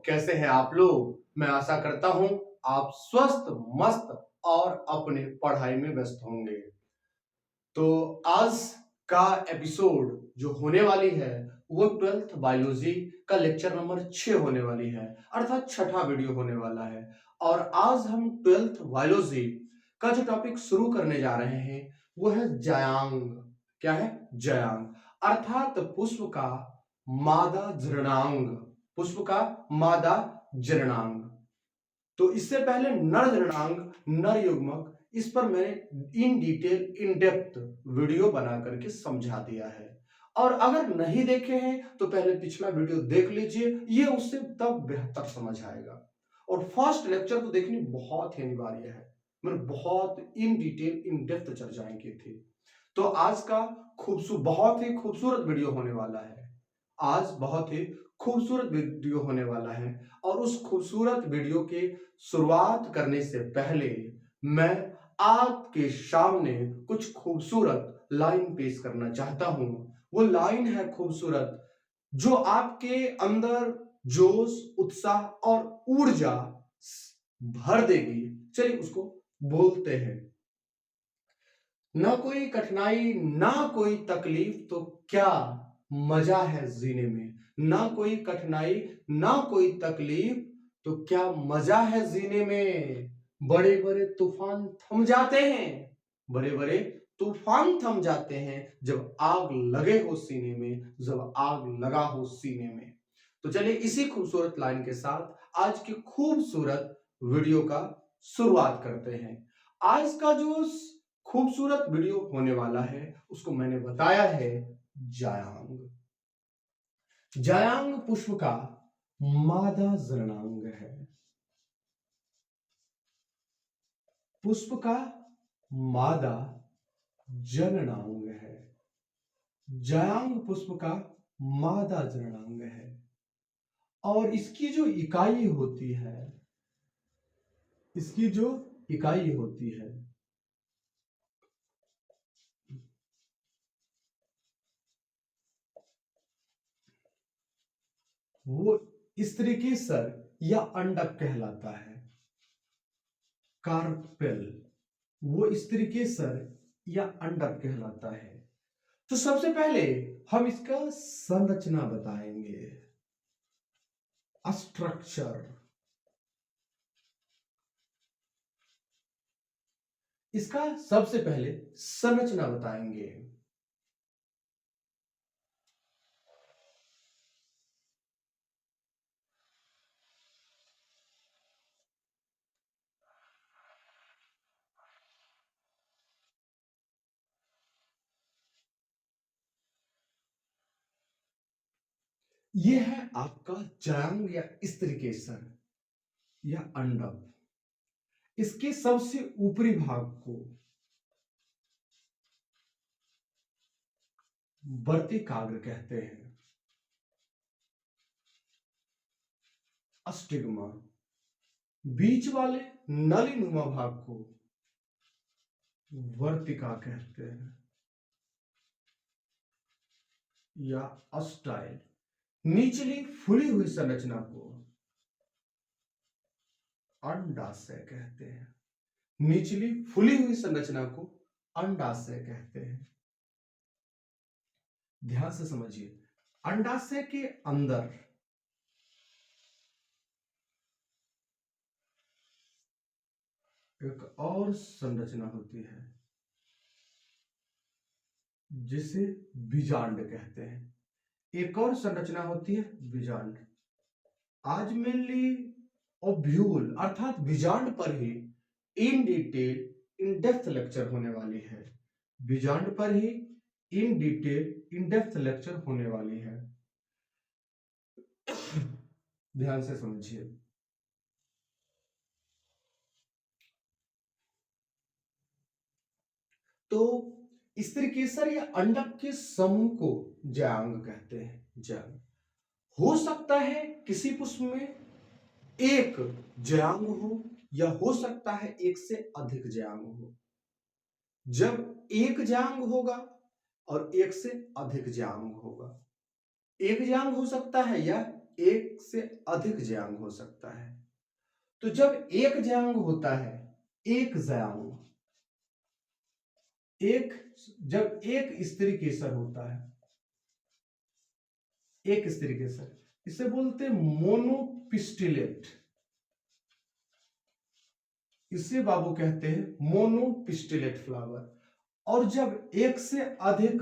कैसे हैं आप लोग? मैं आशा करता हूं आप स्वस्थ, मस्त और अपने पढ़ाई में व्यस्त होंगे। तो आज का एपिसोड जो होने वाली है वो 12th बायोलॉजी का लेक्चर नंबर 6 होने वाली है, अर्थात छठा वीडियो होने वाला है। और आज हम 12th बायोलॉजी का जो टॉपिक शुरू करने जा रहे हैं वो है जायांग। क्या है? जायांग, अर्थात पुष्प का मादा जननांग। पुष्प का मादा जननांग। तो इससे पहले नर जननांग, नर युग्मक, इस पर मैंने इन डिटेल, इन डेप्थ वीडियो बना करके समझा दिया है। और अगर नहीं देखे हैं तो पहले पिछला वीडियो देख लीजिए, ये उससे तब बेहतर समझ आएगा। और फर्स्ट लेक्चर तो देखनी बहुत ही अनिवार्य है, मैंने बहुत इन डिटेल, इन डेप्थ चर्चाएं की थी। तो आज का बहुत ही खूबसूरत वीडियो होने वाला है। आज बहुत ही खूबसूरत वीडियो होने वाला है और उस खूबसूरत वीडियो के शुरुआत करने से पहले मैं आपके सामने कुछ खूबसूरत लाइन पेश करना चाहता हूं। वो लाइन है खूबसूरत, जो आपके अंदर जोश, उत्साह और ऊर्जा भर देगी। चलिए उसको बोलते हैं। ना कोई कठिनाई, ना कोई तकलीफ, तो क्या मजा है जीने में। ना कोई कठिनाई, ना कोई तकलीफ, तो क्या मजा है जीने में। बड़े बड़े तूफान थम जाते हैं, बड़े बड़े तूफान थम जाते हैं जब आग लगे हो सीने में, जब आग लगा हो सीने में। तो चलिए इसी खूबसूरत लाइन के साथ आज की खूबसूरत वीडियो का शुरुआत करते हैं। आज का जो खूबसूरत वीडियो होने वाला है उसको मैंने बताया है जायांग। जायांग पुष्प का मादा जननांग है। पुष्प का मादा जननांग है। जायांग पुष्प का मादा जननांग है। और इसकी जो इकाई होती है, इसकी जो इकाई होती है वो स्त्रीकेसर या अंडक कहलाता है। कार्पेल, वो स्त्रीकेसर या अंडक कहलाता है। तो सबसे पहले हम इसका संरचना बताएंगे, स्ट्रक्चर। इसका सबसे पहले संरचना बताएंगे। यह है आपका जायांग या स्त्रीकेसर या अंडक। इसके सबसे ऊपरी भाग को वर्तिकाग्र कहते हैं। अस्टिग्मा। बीच वाले नलीनुमा भाग को वर्तिका कहते हैं या अस्टाइल। निचली फूली हुई संरचना को अंडाशय कहते हैं। निचली फूली हुई संरचना को अंडाशय कहते हैं। ध्यान से समझिए, अंडाशय के अंदर एक और संरचना होती है जिसे बीजांड कहते हैं। एक और संरचना होती है बीजांड। आज मेनली ओव्यूल अर्थात बीजांड पर ही in detail, in depth lecture होने वाली है। बीजांड पर ही in detail, in depth lecture होने वाली है। ध्यान से समझिए। तो स्त्रीकेसर या अंडक के समूह को जायांग कहते हैं। जायांग हो सकता है किसी पुष्प में एक जायांग हो या हो सकता है एक से अधिक जायांग हो। जब एक जायांग होगा और एक से अधिक जायांग होगा, एक जायांग हो सकता है या एक से अधिक ज्यांग हो सकता है। तो जब एक ज्यांग होता है, एक ज्यांग, जब एक स्त्री केसर होता है, एक स्त्री केसर, इसे बोलते हैं मोनोपिस्टिलेट। इसे बाबू कहते हैं मोनोपिस्टिलेट फ्लावर। और जब एक से अधिक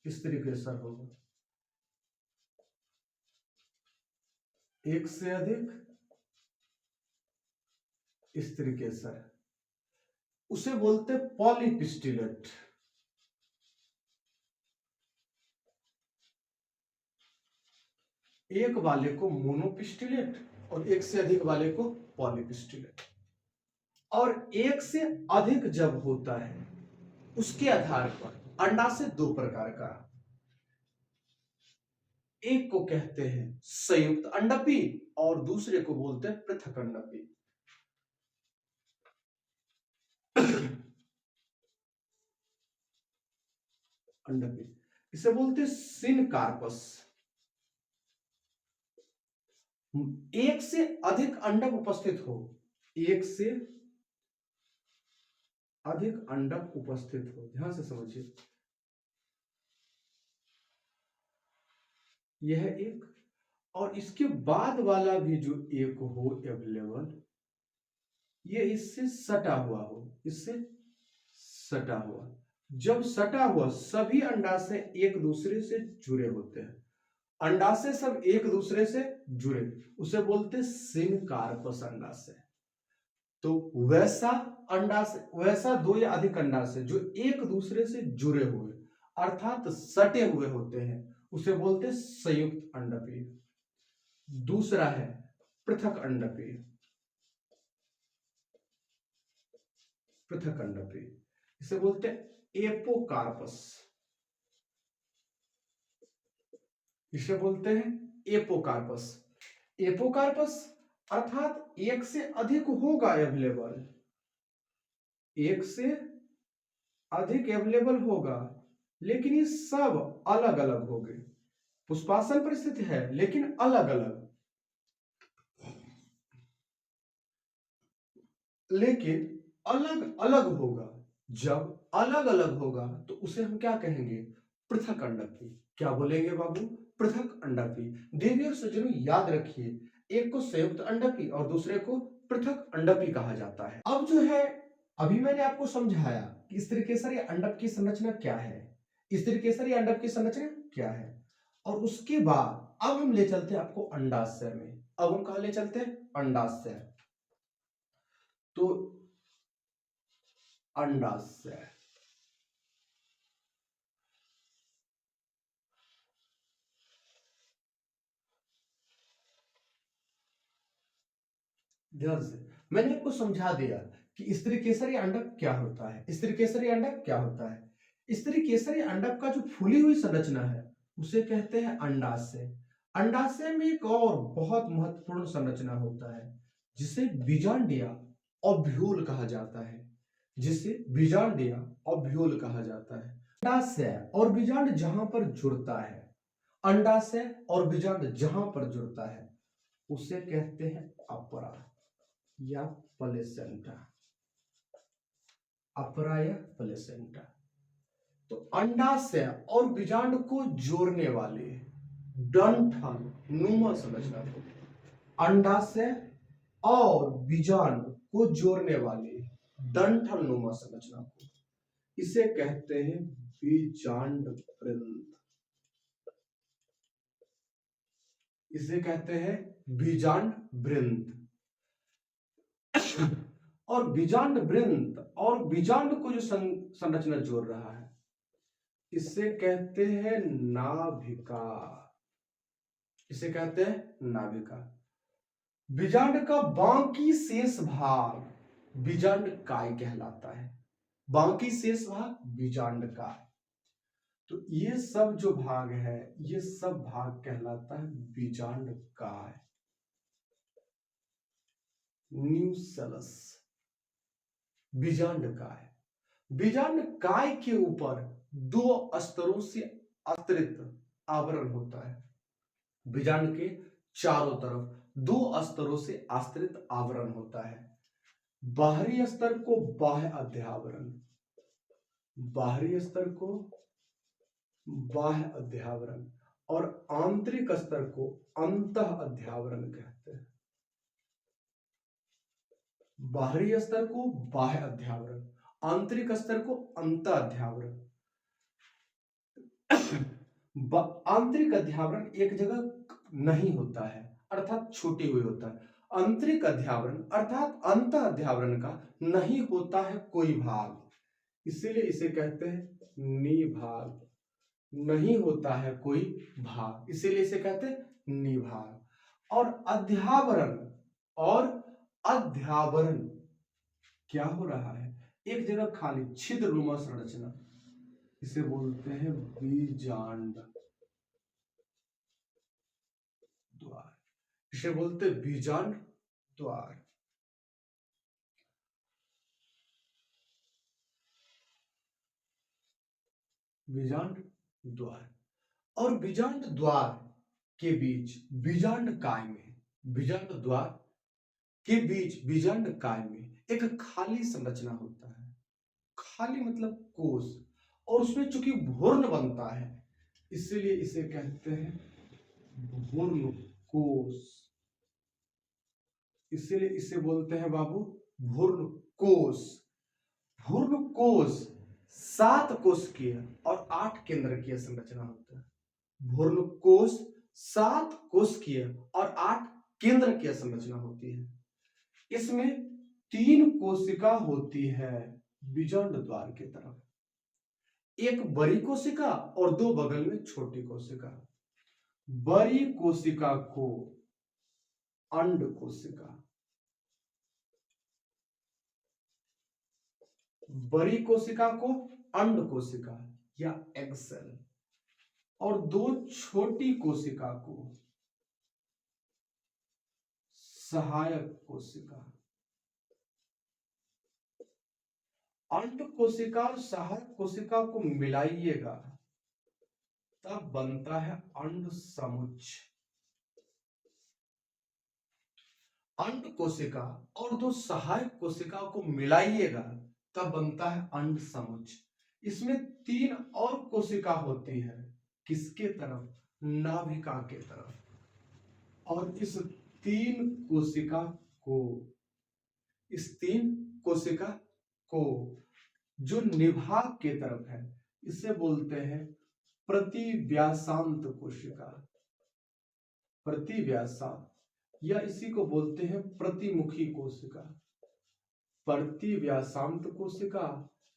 स्त्री केसर होगा, एक से अधिक स्त्री केसर, उसे बोलते हैं पॉलीपिस्टिलेट। एक वाले को मोनोपिस्टिलेट और एक से अधिक वाले को पॉलीपिस्टिलेट। और एक से अधिक जब होता है, उसके आधार पर अंडाशय दो प्रकार का, एक को कहते हैं संयुक्त अंडपी और दूसरे को बोलते हैं पृथक अंडपी। अंडपी इसे बोलते हैं सिनकार्पस। एक से अधिक अंडक उपस्थित हो, एक से अधिक अंडक उपस्थित हो, ध्यान से समझिए, यह एक, और इसके बाद वाला भी जो एक हो अवेलेबल, ये इससे सटा हुआ हो, इससे सटा हुआ। जब सटा हुआ सभी अंडाशय एक दूसरे से जुड़े होते हैं, अंडाशय सब एक दूसरे से जुड़े, उसे बोलते सिनकार्पस अंडाशय। तो वैसा अंडाशय, वैसा दो या अधिक अंडाशय जो एक दूसरे से जुड़े हुए अर्थात सटे हुए होते हैं, उसे बोलते संयुक्त अंडपी। दूसरा है पृथक अंडपी। पृथक अंडपी इसे बोलते हैं एपोकार्पस। इसे बोलते हैं एपोकार्पस। एपोकार्पस अर्थात एक से अधिक होगा अवेलेबल, एक से अधिक अवेलेबल होगा, लेकिन ये सब अलग अलग होंगे। पुष्पासन परिस्थिति है लेकिन अलग अलग, लेकिन अलग अलग होगा। जब अलग अलग होगा तो उसे हम क्या कहेंगे? पृथक अंडपी। क्या बोलेंगे बाबू? पृथक अंडपी। देवी और सज्जनों याद रखिए, एक को संयुक्त अंडपी और दूसरे को पृथक अंडपी कहा जाता है। अब जो है, अभी मैंने आपको समझाया कि स्त्रीकेसरी अंडक की संरचना क्या है, स्त्रीकेसरी अंडक की संरचना क्या है, और उसके बाद अब हम ले चलते हैं आपको अंडाशय में। अब हम कहा ले चलते हैं? अंडाशय। तो अंडाशय, ध्यान से मैंने आपको समझा दिया कि स्त्रीकेसरी अंडक क्या होता है। स्त्रीकेसरी अंडक क्या होता है? स्त्रीकेसरी अंडक का जो फूली हुई संरचना है उसे कहते हैं अंडाशय। अंडाशय में एक और बहुत महत्वपूर्ण संरचना होता है जिसे बीजांडिया ओव्यूल कहा जाता है, जिसे बीजांडिया ओव्यूल कहा जाता है। अंडाशय और बीजांड जहां पर जुड़ता है, अंडाशय और बीजांड जहां पर जुड़ता है उसे कहते हैं अपरा या प्लेसेंटा। अपरा या प्लेसेंटा। तो अंडाशय और बीजांड को जोड़ने वाले डंठल नुमा संरचना को, अंडाशय और बीजांड को जोड़ने वाले डंठल नुमा संरचना को, इसे कहते हैं बीजांड वृंत। इसे कहते हैं बीजांड वृंत। और बीजांड वृंत और बीजांड को जो संरचना जोड़ रहा है इसे कहते हैं नाभिका। इसे कहते हैं नाभिका। बीजांड का बाकी शेष भाग बीजांड काय कहलाता है। बाकी शेष भाग बीजांड काय। तो ये सब जो भाग है, ये सब भाग कहलाता है बीजांड काय, न्यूसेलस। बीजांड काय, बीजांड काय के ऊपर दो स्तरों से अतिरिक्त आवरण होता है। बीजांड के चारों तरफ दो स्तरों से आश्रित आवरण होता है। बाहरी स्तर को बाह्य अध्यावरण, बाहरी स्तर को बाह्य अध्यावरण और आंतरिक स्तर को अंतः अध्यावरण कहते हैं। बाहरी स्तर को बाह्य अध्यावरण, आंतरिक स्तर को अंतः अध्यावरण। आंतरिक अध्यावरण एक जगह नहीं होता है अर्थात छूटे हुए होता है। आंतरिक अध्यावरण अर्थात अंतः अध्यावरण का नहीं होता है कोई भाग, इसीलिए इसे कहते हैं निभाग। नहीं होता है कोई भाग, इसीलिए इसे कहते हैं निभाग। और अध्यावरण क्या हो रहा है, एक जगह खाली छिद्रनुमा संरचना, इसे बोलते हैं बीजांड द्वार, इसे बोलते हैं बीजांड द्वार। बीजांड द्वार और बीजांड द्वार के बीच बीजांड काय में, बीजांड द्वार के बीच बीजांड काय में एक खाली संरचना होता है। खाली मतलब कोष, और उसमें चूंकि भूर्ण बनता है इसलिए इसे कहते हैं भूर्ण कोष, इसीलिए इसे बोलते हैं बाबू भूर्ण कोष। भूर्ण कोष 7 कोशिकीय और 8 केंद्रकीय संरचना होता है। भूर्ण कोष 7 कोशिकीय और 8 केंद्रकीय संरचना होती है। इसमें 3 कोशिका होती है बीजांड द्वार की तरफ, एक बड़ी कोशिका और 2 बगल में छोटी कोशिका। बड़ी कोशिका को अंड कोशिका, बड़ी कोशिका को अंड कोशिका या एग सेल, और 2 छोटी कोशिका को सहायक कोशिका। अंड कोशिका और सहायक कोशिका को मिलाइएगा तब बनता है अंड समुच्च। अंड कोशिका और 2 सहायक कोशिका को मिलाइएगा तब बनता है अंड समुच्च। इसमें 3 और कोशिका होती है, किसके तरफ, नाभिका के तरफ, और इस 3 कोशिका को, इस 3 कोशिका को जो निभाग के तरफ है इसे बोलते हैं प्रतिव्यासांत कोशिका, प्रतिव्यासांत, या इसी को बोलते हैं प्रतिमुखी कोशिका, प्रतिव्यासांत कोशिका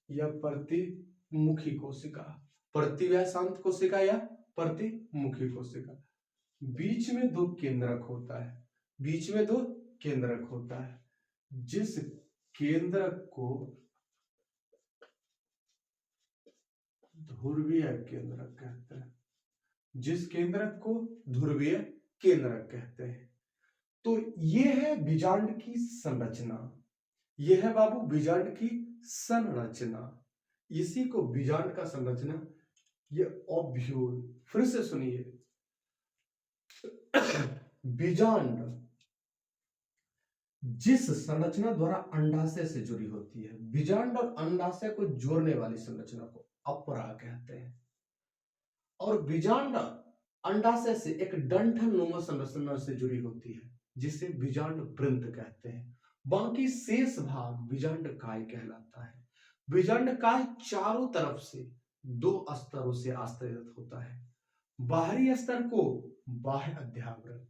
या प्रतिमुखी कोशिका, प्रतिव्यासांत कोशिका या प्रतिमुखी कोशिका। बीच में 2 केंद्रक होता है, बीच में 2 केंद्रक होता है, जिस केंद्रक को ध्रुवीय केंद्रक कहते हैं, जिस केंद्रक को ध्रुवीय केंद्रक कहते हैं। तो ये है बीजांड की संरचना, ये है बाबू बीजांड की संरचना, इसी को बीजांड का संरचना, ये ओव्यूल। फिर से सुनिए, बीजांड जिस संरचना द्वारा अंडाशय से जुड़ी होती है, बीजांड और अंडाशय को जोड़ने वाली संरचना को अपरा कहते हैं। और बीजांड अंडाशय से एक डंठल नुमा संरचना से जुड़ी होती है जिसे बीजांड वृंत कहते हैं। बाकी शेष भाग बीजांड काय कहलाता है। बीजांड काय चारों तरफ से 2 स्तरों से आश्रित होता है। बाहरी स्तर को बाह्य अध्यावरण,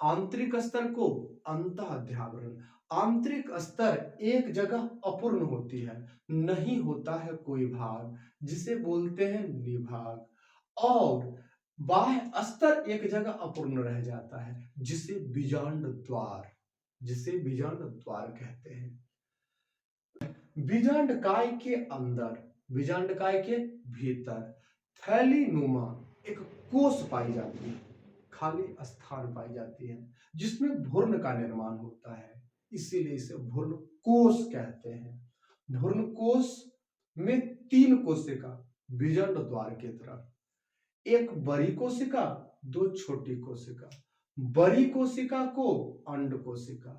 आंतरिक स्तर को अंतः अध्यावरण। आंतरिक स्तर एक जगह अपूर्ण होती है, नहीं होता है कोई भाग, जिसे बोलते हैं निभाग। और बाह्य स्तर एक जगह अपूर्ण रह जाता है जिसे बीजांड द्वार, जिसे बीजांड द्वार कहते हैं। बीजांड काय के अंदर, बीजांड काय के भीतर थैली नुमा एक कोष पाई जाती है, खाली स्थान पाई जाती है जिसमें भ्रूण का निर्माण होता है, इसीलिए इसे भ्रूण कोष कहते हैं। भ्रूण कोष में 3 कोशिका बीजांड द्वार की तरफ, एक बड़ी कोशिका 2 छोटी कोशिका। बड़ी कोशिका को अंड कोशिका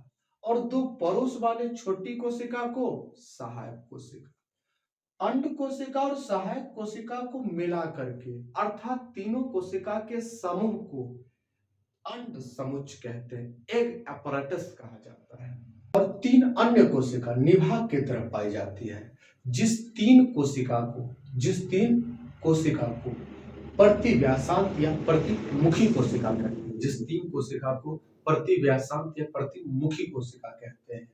और दो पड़ोस वाले छोटी कोशिका को सहायक कोशिका। अंड कोशिका और सहायक कोशिका को मिला करके अर्थात तीनों कोशिका के समूह को अंड समुच्च कहते हैं, एक अपैरेटस कहा जाता है। और तीन अन्य कोशिका निभाग की तरफ पाई जाती है। जिस तीन कोशिका को प्रतिव्यासांत या प्रतिमुखी कोशिका कहते हैं, जिस तीन कोशिका को प्रतिव्यासांत या प्रतिमुखी कोशिका कहते हैं,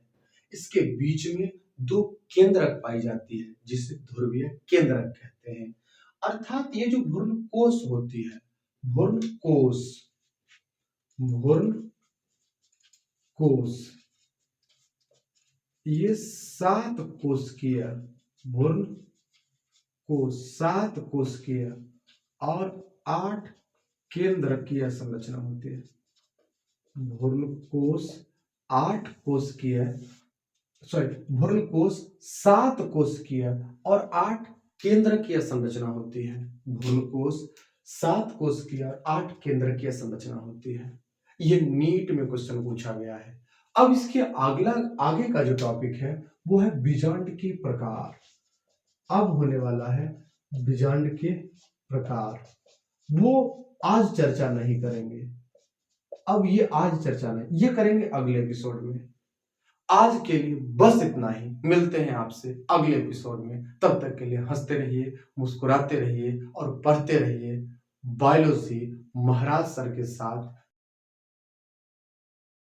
इसके बीच में दो केंद्रक पाई जाती है जिसे ध्रुवीय केंद्रक कहते हैं। अर्थात ये जो भ्रूण कोश होती है, भ्रूण कोश ये 7 कोशिकीय भ्रूण कोश 7 कोशिकीय और 8 केंद्रकीय संरचना होती है। भ्रूण कोश 8 कोशिकीय भ्रूण कोश 7 कोशिकीय और 8 केंद्रकीय संरचना होती है। भ्रूण कोश 7 कोशिकीय और 8 केंद्रकीय संरचना होती है। ये नीट में क्वेश्चन पूछा गया है। अब इसके आगे का जो टॉपिक है वो है बीजांड के प्रकार। अब होने वाला है बीजांड के प्रकार, वो आज चर्चा नहीं करेंगे। अब ये आज चर्चा नहीं, ये करेंगे अगले एपिसोड में। आज के लिए बस इतना ही। मिलते हैं आपसे अगले एपिसोड में। तब तक के लिए हंसते रहिए, मुस्कुराते रहिए और पढ़ते रहिए बायोलॉजी महाराज सर के साथ।